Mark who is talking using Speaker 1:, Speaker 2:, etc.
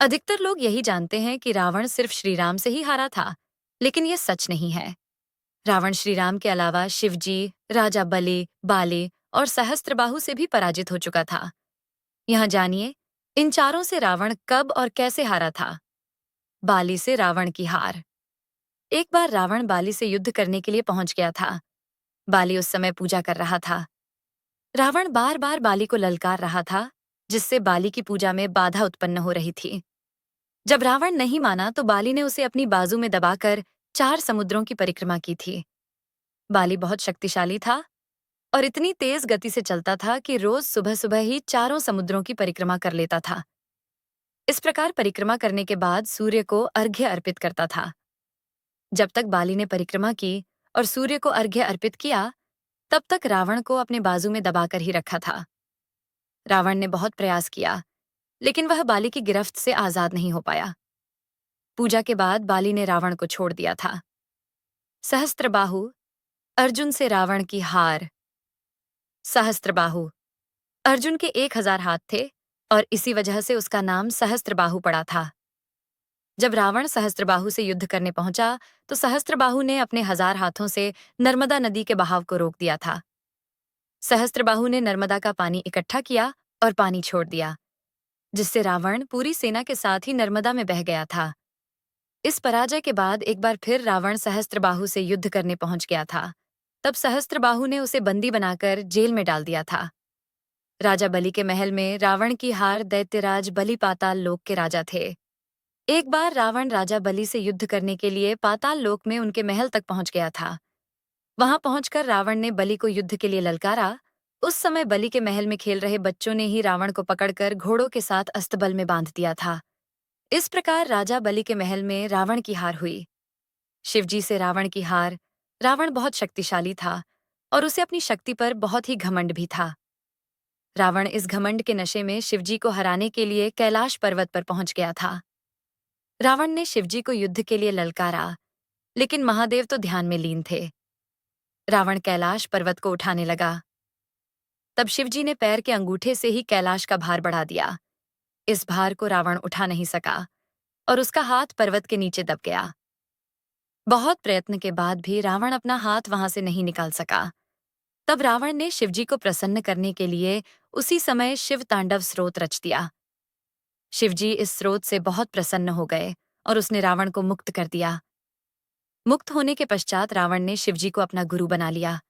Speaker 1: अधिकतर लोग यही जानते हैं कि रावण सिर्फ श्री राम से ही हारा था, लेकिन ये सच नहीं है। रावण श्री राम के अलावा शिवजी, राजा बलि, बाली और सहस्त्रबाहु से भी पराजित हो चुका था। यहाँ जानिए, इन चारों से रावण कब और कैसे हारा था। बाली से रावण की हार। एक बार रावण बाली से युद्ध करने के लिए पहुंच गया था। बाली उस समय पूजा कर रहा था। रावण बार बार बाली को ललकार रहा था, जिससे बाली की पूजा में बाधा उत्पन्न हो रही थी। जब रावण नहीं माना तो बाली ने उसे अपनी बाजू में दबाकर 4 समुद्रों की परिक्रमा की थी। बाली बहुत शक्तिशाली था और इतनी तेज गति से चलता था कि रोज सुबह सुबह ही 4 समुद्रों की परिक्रमा कर लेता था। इस प्रकार परिक्रमा करने के बाद सूर्य को अर्घ्य अर्पित करता था। जब तक बाली ने परिक्रमा की और सूर्य को अर्घ्य अर्पित किया, तब तक रावण को अपने बाजू में दबाकर ही रखा था। रावण ने बहुत प्रयास किया, लेकिन वह बाली की गिरफ्त से आजाद नहीं हो पाया। पूजा के बाद बाली ने रावण को छोड़ दिया था। सहस्त्रबाहु। अर्जुन से रावण की हार। सहस्त्रबाहु। अर्जुन के 1000 हाथ थे और इसी वजह से उसका नाम सहस्त्रबाहु पड़ा था। जब रावण सहस्त्रबाहु से युद्ध करने पहुंचा, तो सहस्त्रबाहु ने अपने 1000 हाथों से नर्मदा नदी के बहाव को रोक दिया था। सहस्त्रबाहु ने नर्मदा का पानी इकट्ठा किया और पानी छोड़ दिया, जिससे रावण पूरी सेना के साथ ही नर्मदा में बह गया था। इस पराजय के बाद एक बार फिर रावण सहस्त्रबाहु से युद्ध करने पहुंच गया था। तब सहस्त्रबाहु ने उसे बंदी बनाकर जेल में डाल दिया था। राजा बलि के महल में रावण की हार। दैत्यराज बलि पाताल लोक के राजा थे। एक बार रावण राजा बलि से युद्ध करने के लिए पाताल लोक में उनके महल तक पहुंच गया था। वहां पहुंचकर रावण ने बलि को युद्ध के लिए ललकारा। उस समय बलि के महल में खेल रहे बच्चों ने ही रावण को पकड़कर घोड़ों के साथ अस्तबल में बांध दिया था। इस प्रकार राजा बलि के महल में रावण की हार हुई। शिवजी से रावण की हार। रावण बहुत शक्तिशाली था और उसे अपनी शक्ति पर बहुत ही घमंड भी था। रावण इस घमंड के नशे में शिवजी को हराने के लिए कैलाश पर्वत पर पहुंच गया था। रावण ने शिवजी को युद्ध के लिए ललकारा, लेकिन महादेव तो ध्यान में लीन थे। रावण कैलाश पर्वत को उठाने लगा। तब शिवजी ने पैर के अंगूठे से ही कैलाश का भार बढ़ा दिया। इस भार को रावण उठा नहीं सका और उसका हाथ पर्वत के नीचे दब गया। बहुत प्रयत्न के बाद भी रावण अपना हाथ वहां से नहीं निकाल सका। तब रावण ने शिवजी को प्रसन्न करने के लिए उसी समय शिव तांडव स्रोत रच दिया। शिवजी इस स्रोत से बहुत प्रसन्न हो गए और उसने रावण को मुक्त कर दिया। मुक्त होने के पश्चात रावण ने शिवजी को अपना गुरु बना लिया।